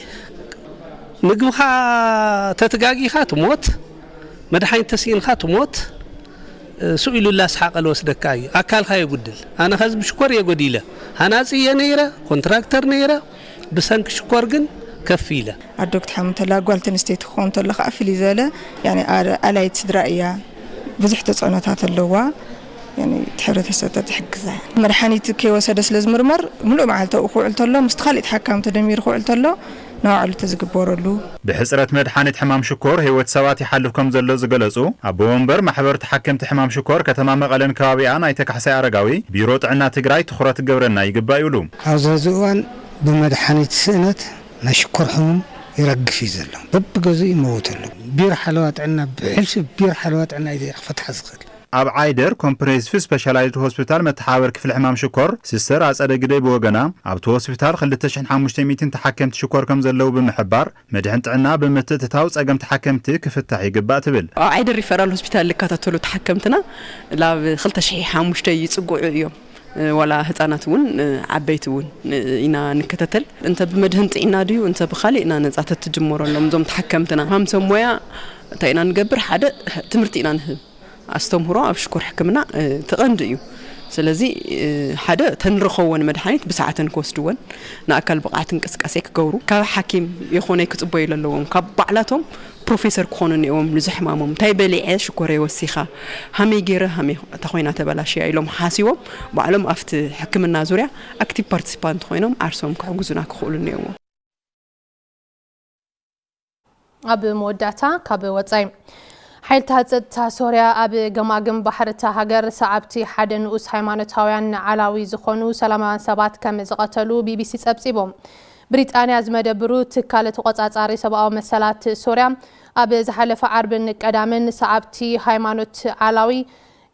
مغبخا تتغاغيخا تموت مدحين تسينخا تموت سئل الله اسحاق الوسدكاي اكل خاي يغدل انا حزب شكر يغديله انا صي نيره كونتراكتور نيره بسنك شكر جن كفيله الدكتور حمد الله قالت نستيت خونت الله قفلي زاله يعني الاي تدرائيه بزح تصنتات اللوا يعني تحرت السته تحجزها مرحانيت كي وسدس لازمرمر ملو معلته خوعلت الله مستخال يتحكم تدمير خوعلت الله نوعل تزغبورلو بحسرت مدحانيت حمام شكور هيوت سوات يحلفكم زلو زغلصو ابو ومبر محبر تحكمت حمام شكور كتمام مقلن كبابيان ايتكحسي عرغاوي بيرو طعنا تግራይ ትኩረት ገብረና ይግባይሉ አዛዝዋን በመድሓኒት ስእነት نشكر حمام يرقف يزلهم ببقزو يموتلو بير حلوات عنا بحلش بير حلوات عنا فتح زخل اب عايدر كومبريهنسيف سبيشالايزد هوسبيتال متحاور كفل حمام شكور سيستر اصده غدي بوغنا ابت هوسبيتال 2500 تحكمت شكور كم زلو بمحبار مدحن طعنا بمتتتاو صقم تحكمت كفتح يغبا تبل عايدر ريفرال هوسبيتال لكاتاتلو تحكمتنا لا 2500 يصقعوا يوم ولا هطاناتون عبيتون إنا نكتتل أنت بمدهن طعنا ديو أنت بخالينا نصا تتجمرلهم زوم تحكمتنا هم سمويا تاينا نغبر حدا تمرتينا نهب استمهروا ابشكر حكمنا تقنديو ስለዚህ ሓደ ተንረኸወን መድሓኒት ብሰዓተን ኮስድወን ናአካል ብቃት እንቅስቃሴ ክገብሩ ካብ ሓኪም የኾነ ክጽበዩ ለለዎም ካብ ባዕላቶም ፕሮፌሰር ኮነን እዮም ንዝሕማሞም ታይ በሊዐ ሽኮረ ወሲኻ ሃመይ ገረ ሃመይ ተኾይና ተበላሽያ ኢሎም ሓሲቦም ባዕሎም ኣፍቲ ሕክምና ዙርያ አክቲቭ ፓርቲሲፓንት ኮይኖም ዓርሶም ክሕግዙና ክኽእሉ ነይዎም ኣብ መወዳእታ ካብ ወጻይ حيلتها سوريا أب جماعم بحرتها هجر سعبتي حد نؤس هيمانوتاويان علاوي زخونو سلامان سبات كم زقتلو بي بي سي سبسيبهم بريطانيا زمدبرو تكالت قصاصاري سباو مسالات سوريا أب زحلف عربن قدامن سعبتي هيمانوت علاوي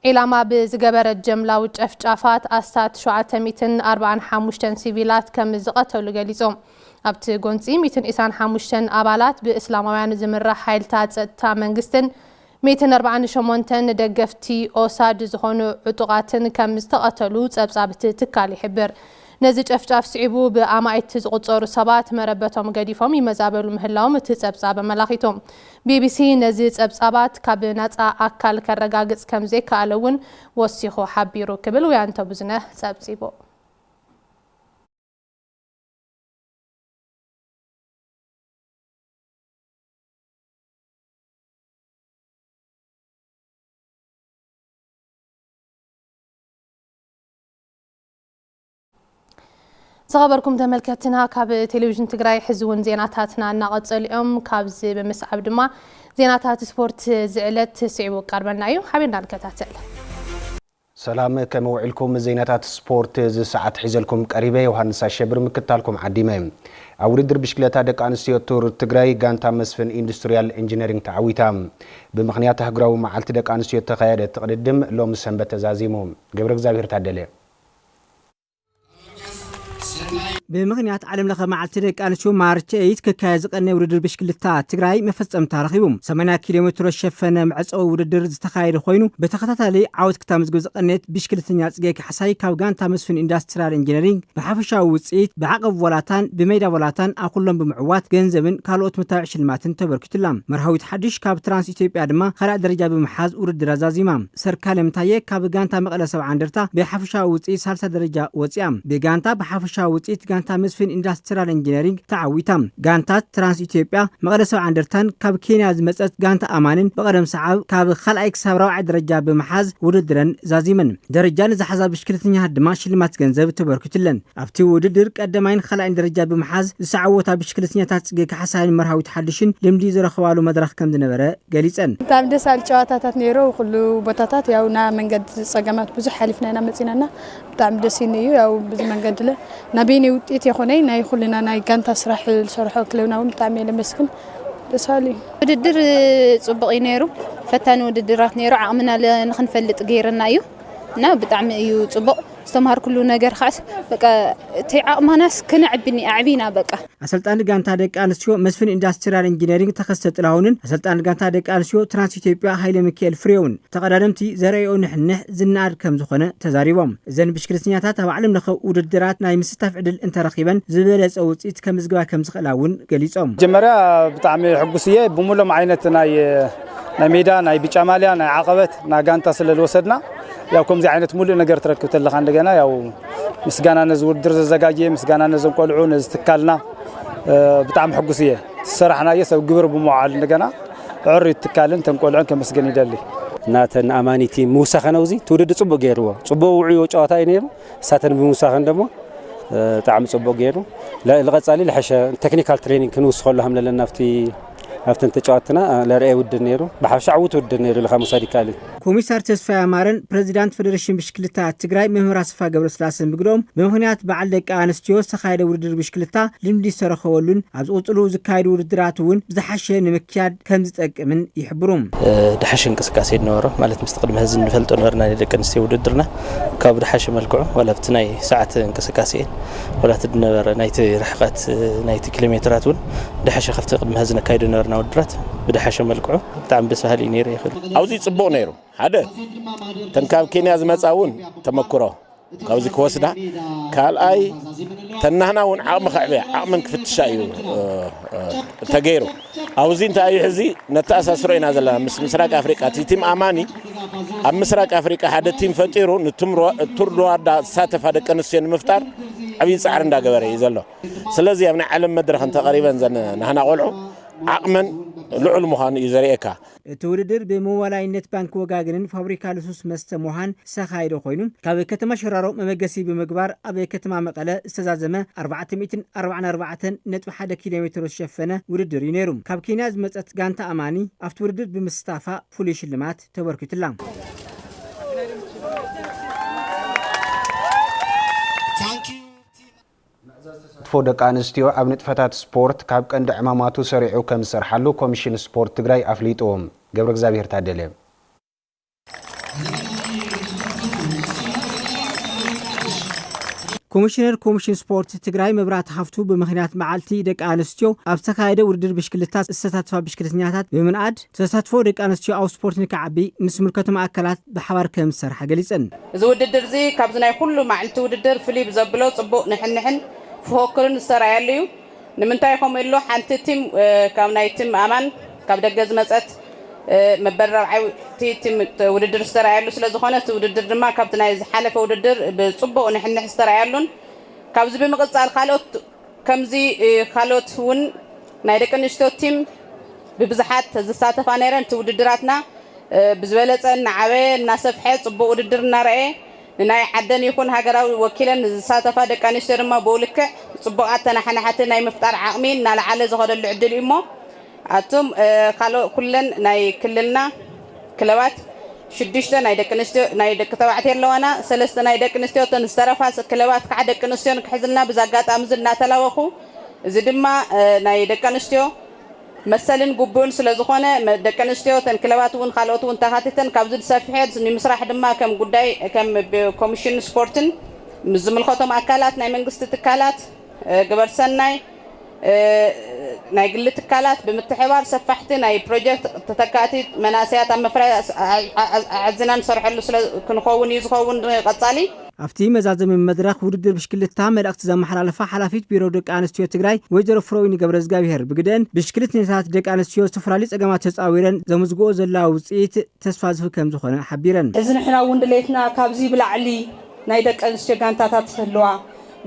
إلاما بزغبر الجملة وجفجافات أستات 745 سيفيلات كم زقتلو غليزوم أبت غونصي 295 أبالات بإسلاميان زمرة حيلتات تا منغستن 148 دقفتي أوساد زخونو عطوغاتن كم استقتلو صبصابت تكالي حبر نزج أفجاف صعبو بأمايت زغطور سبات مربتهم قديفهم يمزابلو مهلاهم تتصبصاب ملاخيتهم بي بي سي نزج صبصابات كابنات أكال كرقاقص كم زي كالون وسيخو حبيرو كبل ويانتو بزنه صبصيبو صغبركم تملكتنا كاب تلفزيون تግራይ حزون زيناتاتنا نقصلهم كابز بمسعب دما زيناتات سبورت زعلت سعبو قربنا يو حبينا نكتاتل سلام كما وعلكم زيناتات سبورت ز ساعات حزلكم قريبه يوحنس شبر مكتالكم عديمه اوريدر بشكلتا دق انستيو تور تግራይ ጋንታ መስፍን ኢንዱስትሪያል ኢንጂነሪንግ تعويتا بمخنيات هغراو معلت دق انستيو تخيده تقدم لوم سنبت تزازيمو ገብረ እግዚአብሔር ታደለ بمغنيات عالم لخ معلتي دق انستيو مارች 8 ككاي زقني ውድድር ብሽክልታ ትግራይ መፈጸም ታሪኹም 80 ኪሎ ሜትር ሸፈነ ምዕፀው ውድድር ዝተካየደ ኮይኑ በተከታታሊ ዓወት ክታምዝግብ ዝቀነት ብሽክልተኛ ጽጌ ከሐሳይ ካብ ጋንታ መስፍን ኢንዱስትሪያል ኢንጂነሪንግ በሐፈሻው ውጽኢት بعقب ወላታን በሜዳ ወላታን አኩሎም ብምዕዋት ገንዘብን ካልኦት መታዕ ሽልማትን ተበርክትላም መርሃዊት ሓድሽ ካብ ትራንስ ኢትዮጵያ ድማ خلع ደረጃ ብምሓዝ ውድድር አዛዚማ ሰርካለም ታየ ካብ ጋንታ መቀለ 70 እንደርታ በሐፈሻው ውጽኢት 30 ደረጃ ወጽያም በጋንታ በሐፈሻው ውጽኢት ጋንታ መስፍን ኢንዱስትሪያል ኢንጂነሪንግ ተዓዊታም ጋንታ ትራንስ ኢትዮጵያ መቀለ 70 እንደርታን ካብ ኬንያ ዝመጸት ጋንታ አማንን በቀደም ሰዓብ ካብ خلعይ ክሳብ 4 ደረጃ ብምሓዝ ውድድርን ዛዚመን ደረጃን ዝሓዛ ብሽክልተኛ ድማ ሽልማት ገንዘብ ተበርክትለን ኣብቲ ውድድር ቀደማይን خلعን ደረጃ ብምሓዝ ዝሰዓወታ ብሽክልተኛታት ጽጌ ከሐሳይን መርሃዊት ሓድሽን ልምዲ ዝረኸባሉ መድረኽ ከም ዝነበረ ገሊጸን በጣም ደስ አል ጨዋታታት ነይሮ ሁሉ ቦታታት ያውና መንገድ ጸገማት ብዙ ሓሊፍናና መጽናና በጣም ደስ ይነዩ ያው ብዙ መንገድ ለ ናቤኔ ውጤት የሆነይ ናይ ሁሉና ናይ ጋንታ ስራሕ ሰርሖ ክለውናው በጣም የለመስክን ደሳሊ ውድድር ጽቡቕ ነይሩ ፈታኒ ውድድራት ነይሩ ዓቕምና ለንኽንፈልጥ ገይርና እዩ እና በጣም እዩ ጽቡቕ استمهر كل ነገር خاص بقى تعامناس كنعبني اعبينا بقى አሰልጣን ጋንታ ደቅ አንስዮ መስፍን ኢንዱስትሪያል ኢንጂነሪንግ ተከሰተ ጥላሁንን አሰልጣን ጋንታ ደቅ አንስዮ ትራንስ ኢትዮጵያ ኃይለ ሚካኤል ፍሬውን ተቀዳደምቲ ዘረዩ ንሕነህ ዝናድ ከም ዝኾነ ተዛሪቦም ዘን ብሽክልተኛታት ኣብ ዓለም ለኸ ውድድራት ናይ ምስታፍ ዕድል እንተረኺበን ዝበለጸ ውጽኢት ከም ዝግባ ከም ዝኽላውን ገሊጾም መጀመሪያ ብጣዕሚ ሕጉስየ ብሙሎም ዓይነት ናይ ሜዳ ናይ ቢጫ ማልያ ናይ ዓቀበት ናይ ጋንታ ስለልወሰድና ያው ከምዚ ዓይነት ሙሉእ ነገር ተረክብት ለኻ እንደገና ያው ምስጋና ነዚ ውድድር ዘዘጋጀየ ምስጋና ነዞም ቆልዑ ነዚ ትካልና ብጣዕሚ ሕጉስየ ተሰራሕናየ ሰብ ግብር ብምዓል እንደገና ዕሪ ትካልን ተንቆልዑን ከመስገን ይደሊ ናተን አማኒቲ ሙሳኸነውዚ ትውድድ ጽቡቕ ገይርዎ ጽቡቕ ውዕዮ ጨዋታ እዩ ሳተን ብምሳኸን ደሞ ብጣዕሚ ጽቡቕ ገይሩ ለቀጻሊ ለሐሸ ቴክኒካል ትሬኒንግ ክንውስኸሉ hamለለና አፍተን ተጫዋትና ለራይ ውድድር ነይሩ በሐሻ ዓውት ውድድር ነይሩ ለኻሙሳዲካሊ ኮሚሳር ተስፋይ አማረን ፕሬዝዳንት ፌደሬሽን ብሽክልታ ትግራይ መምህር አስፋ ገብረስላሴን ብግሎም በመሆናት በዓል ደቂ አንስትዮ ዝተካየደ ውድድር ብሽክልታ ልምዲ ዝተረኸበሉን ኣብ ዝቕፅሉ ዝካየዱ ውድድራት እውን ዝሓሸ ንምክያድ ከም ዝጠቅምን ይሕብሩም ድሓሽ እንቅስቃሴ ነበረ ማለት ምስተቅድመ ህዝብ ንፈልጦ ነበርና ደቂ አንስትዮ ውድድርና ካብ ድሓሽ መልክዑ ወላብቲ ናይ ሰዓት እንቅስቃሴ ወላብቲ ነበረ ናይቲ ርሕቀት ናይቲ ኪሎሜትራት እውን ድሓሽ ከፍቲ ቅድመ ህዝብ ነካይዱ ነበርና ውድድራት ብድሓሽ መልክዑ ብጣዕሚ ደስ በሃሊ ነይሩ ይኽእል አውዚ ጽቡቕ ነይሩ ሓደ ተንካብ ኬንያ ዝመጻውን ተመክሮ ካብዚ ክወስዳ ካልኣይ ተናህናውን ዓቕሚ ከዕብያ ዓቕምን ክፍትሻ እዩ ተገይሩ አውዚ እንታይ እዩ ሕዚ ነተኣሳስሮ ኢና ዘለና ምስራቅ ኣፍሪቃ ቲም ኣማኒ ኣብ ምስራቅ ኣፍሪቃ ሓደ ቲም ፈጢሩ ቱር ሩዋንዳ ዝሳተፋ ደቂ ኣንስትዮ ንምፍጣር ዓብዪ ጻዕሪ እንዳገበረ እዩ ዘሎ ስለዚ ኣብ ናይ ዓለም መድረኽ እንተቐሪበን ዘን ናህና ቆልዑ ዓቕመን ልዑል ምዃኑ እዩ ዘርእየካ እቲ ውድድር ብሞባላይነት ባንክ ወጋግንን ፋብሪካ ልሱስ መስተ ምዃን ዝተኻየደ ኮይኑ ካብ ከተማ ሽራሮ መመገሲ ብምግባር ኣብ ከተማ መቐለ ዝተዛዘመ 444.1 ኪሎ ሜትር ዝሸፈነ ውድድር እዩ ነይሩ ካብ ኬንያ ዝመጸት ጋንታ ኣማኒ ኣብቲ ውድድር ብምስታፋ ፍሉይ ሽልማት ተበርኪቱላ ተሳትፎ ደቂ አንስትዮ ኣብ ንጥፈታት ስፖርት ካብ ቀንዲ ዕማማቱ ሰሪዑ ከም ዝሰርሓሉ ኮሚሽን ስፖርት ትግራይ ኣፍሊጦም ገብረ እግዚአብሔር ታደለ ኮሚሽን ስፖርት ትግራይ መብራት ሃፍቱ በምክንያት መዓልቲ ደቂ አንስትዮ ኣብ ዝተካየደ ውድድር ብሽክልታ ዝተሳተፋ ብሽክልተኛታት ብምንኣድ ተሳትፎ ደቂ አንስትዮ ኣብ ስፖርት ንክዓቢ ምስ ምልከቶም ኣካላት ብሓባር ከም ዝሰርሓ ገሊፀን እዚ ውድድር እዚ ካብዚ ናይ ኩሉ መዓልቲ ውድድር ፍሉይ ብዘብሎ ጽቡቕ ንሕንሕን فوكرن استرايليو نمنتاي خميلو حنت تيم كام ناي تيم امان كاب دغز مصت مبرعي تيم وددر استرايلو ስለዝኾነ وددر ድማ ካብቲ ናይ ዝሓለፈ وددر بصبو نحن استرايلون ካብዚ ብምቅጻል ካልኦት ከምዚ ካልኦት ውን ናይ ደቂ ኣንስትዮ ቲም ብብዝሓት ዝሳተፋ ነይረን وددراتና ብዝበለጸ ናዓበ እናሰፍሐ ጽቡቕ وددر እናርአየ ናይ ዓደን ይኹን ሃገራዊ ወኪለን ዝሳተፋ ደቂ ኣንስትዮ ድማ በውልክዕ ጽቡቓት ተናሓናሓት ናይ ምፍጣር ዓቕሚ እናልዓለ ዝኸደሉ ዕድል እዩ እሞ ኣቶም ኩለን ናይ ክልልና ክለባት 6 ናይ ደቂ ኣንስትዮ ናይ ደቂ ተባዕትዮ ኣለዋና 3 ናይ ደቂ ኣንስትዮ ተንስተረፋ ክለባት ከዓ ደቂ ኣንስትዮ ክሕዝልና ብዛጋጣሚ ዝናተላወኹ እዚ ድማ ናይ ደቂ ኣንስትዮ መሰልን ጉቡን ስለዝኾነ ደቂ ኣንስትዮ ተን ክለባት ውን ካልኦት ውን ተኻቲተን ካብዚ ዝሰፍሐት ንምስራሕ ድማ ከም ጉዳይ ከም ኮሚሽን ስፖርትን ዝምልከቶም ኣካላት ናይ መንግስቲ ትካላት ግበር ሰናይ ናይ ግል ትካላት ብምትሕባር ሰፋሕቲ ናይ ፕሮጀክት ተተካቲት መናስያት ኣብ መፍረይ ዓዝናን ሰርሐሉ ስለ ክንኸውን እዩ ዝኸውን ቀጻሊ ኣብቲ መዛዘም መድረኽ ውድድር ብሽክልታ መልእኽቲ ዘመሓላለፋ ሓላፊት ቢሮ ደቂ ኣንስትዮ ትግራይ ወይዘሮ ፍሮይኒ ገብረዝጋቢሄር ብግደን ብሽክልተኛታት ደቂ ኣንስትዮ ዝተፈላለዩ ፀገማት ተፃዊረን ዘምዝግኦ ዘላ ውፅኢት ተስፋ ዝህብ ከም ዝኾነ ሓቢረን እዚ ንሕና እውን ድሌትና ካብዚ ብላዕሊ ናይ ደቂ ኣንስትዮ ጋንታታት ክህልዋ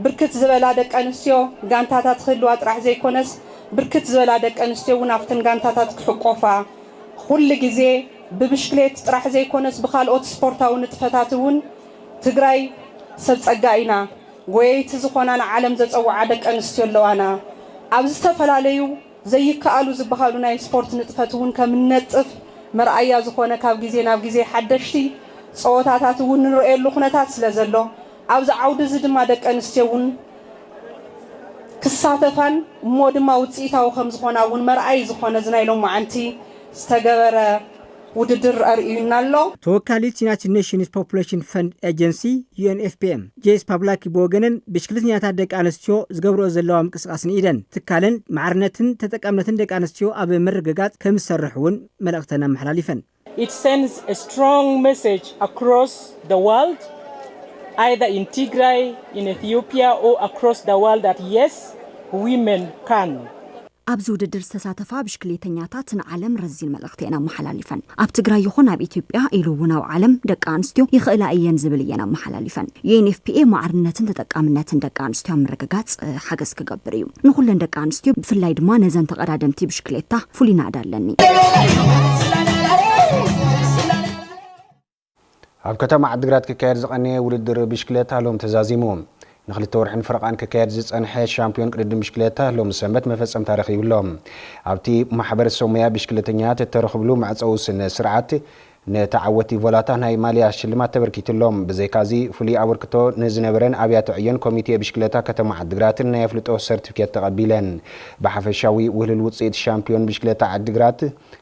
ብርክት ዝበላ ደቂ ኣንስትዮ ጋንታታት ክህልዋ ጥራሕ ዘይኮነስ ብርክት ዝበላ ደቂ ኣንስትዮ እውን ኣብተን ጋንታታት ክሕቆፋ ኩሉ ግዜ ብብሽክሌት ጥራሕ ዘይኮነስ ብካልኦት ስፖርታዊ ንጥፈታት እውን ትግራይ ሰብ ፀጋ ኢና ጎየይቲ ዝኾናና ዓለም ዘፀውዓ ደቂ ኣንስትዮ ኣለዋና ኣብ ዝተፈላለዩ ዘይከኣሉ ዝበሃሉ ናይ ስፖርት ንጥፈት እውን ከም ነጥፍ መርኣያ ዝኾነ ካብ ግዜ ናብ ግዜ ሓደሽቲ ፀወታታት እውን ንርእየሉ ኩነታት ስለ ዘሎ ኣብዚ ዓውዲ እዚ ድማ ደቂ ኣንስትዮ እውን ክሳተፋን እሞ ድማ ውፅኢታዊ ከም ዝኾና እውን መርኣይ ዝኾነ ዝናይሎም መዓንቲ ዝተገበረ ውድድር ኣርእዩና ኣሎ ተወካሊት ዩናይትድ ኔሽንስ ፖፑሌሽን ፈንድ ኤጀንሲ UNFPA ጄስ ፓብላኪ ብወገነን ብሽክልተኛታት ደቂ ኣንስትዮ ዝገብርኦ ዘለዋ ምንቅስቃስን ኢደን ትካለን ማዕርነትን ተጠቃምነትን ደቂ ኣንስትዮ ኣብ ምርግጋጽ ከም ዝሰርሕ እውን መልእኽተን ኣመሓላሊፈን It sends a strong message across the world either in Tigray in Ethiopia or across the world that yes women can ኣብዚ ውድድር ዝተሳተፋ ብሽክሌተኛታት ንዓለም ረዚል መልእኽተና መሓላሊፈን ኣብ ትግራይ ይኹን ኣብ ኢትዮጵያ ኢሉ እውን ኣብ ዓለም ደቂ ኣንስትዮ ይኽእላ እየን ዝብል እየን መሓላሊፈን UNFPA ማዕርነትን ተጠቃምነትን ደቂ ኣንስትዮ ምርግጋጽ ሓገዝ ክገብር እዩ ንኹለን ደቂ ኣንስትዮ ብፍላይ ድማ ነዘን ተቐዳደምቲ ብሽክሌታ ፍሉይ ናዳ ኣለኒ ኣብ ከተማ ዓዲግራት ክካየድ ዝቐነየ ውድድር ብሽክሌታ ሎም ተዛዚሞም نخلت ورحن فرقان ككاد زت أنا حياة شامبيون قرد مشكلتها لهم سمت مفصم تاريخي لهم عبتي محبر السومية بشكلتنيات التاريخ بلو مع تسوس سرعات نتعوتي فولاتان هاي ماليا شلمات تبركيت لهم بزيكازي فلي أوركتو نزنبرن أبيات عيون كوميتي بشكلتها كتم عدقرات يفلتو سيرتيفيكات تقبيلا بحفشاوي وهل الوصيد شامبيون بشكلتها عدقرات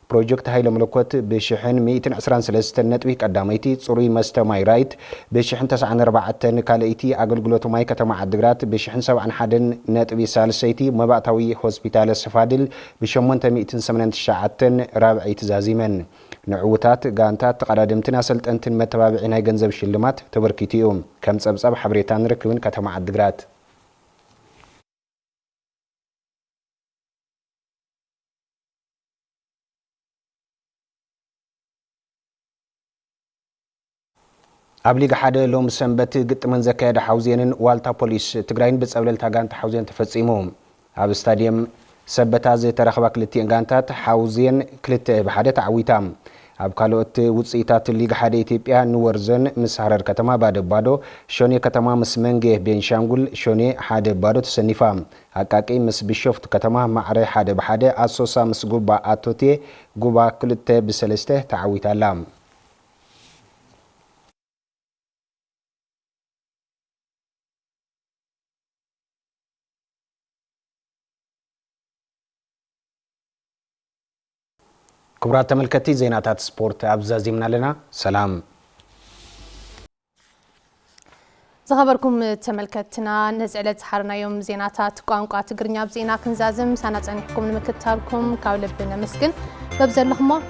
بروجكت هاي لملكوت بشحن 193 نتوي قداميتي صوري مستماي رايت بشحن 94 كاليتي اغلغلوتو ماي كتم عدقرات بشحن 71 نتوي سالسيتي مبعتاوي هوسبيتال السفادل بشمون 189 رابعي تزازيمن نعوتات غانتات تقدمتنا سلطنتن متبابعين هاي ገንዘብ ሽልማት ተበርኪቲዮም ከም ጸብጸብ حبريتان ركبن ከተማ عدقرات أبليغ حدا لوم سنبت قط من زكاة حوزين والتا بوليس تقرين بتصبلل تاقانت حوزين تفصيمهم هاب استاديوم سبتاز ترخبا كلتين قانتات حوزين كلت بحادة تعويتام هاب كالوت وصيتات الليغ حدا إثيوبيا نورزن مسحرر كتما بعد بادو شوني كتما مسمنجه بينشانغول شوني حدا بادو تسنفام هكاكي مس بشوفت كتما معري حدا بحادة أسوسا مسقوبا آتوتي قوبا كلت بسلسته تعويتا لام كبرات تملكتي زيناتات سبورت أبزازيمنا لنا سلام زخبركم تملكتنا نزعلت حرنا يوم زيناتات قانقا تقرنيا بزينا كنزازم سنة عنكم نمكتالكم كاولبنا مسكن ببزل لهم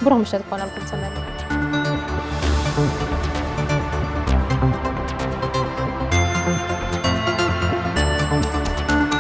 بروم شدقونا لكم تملك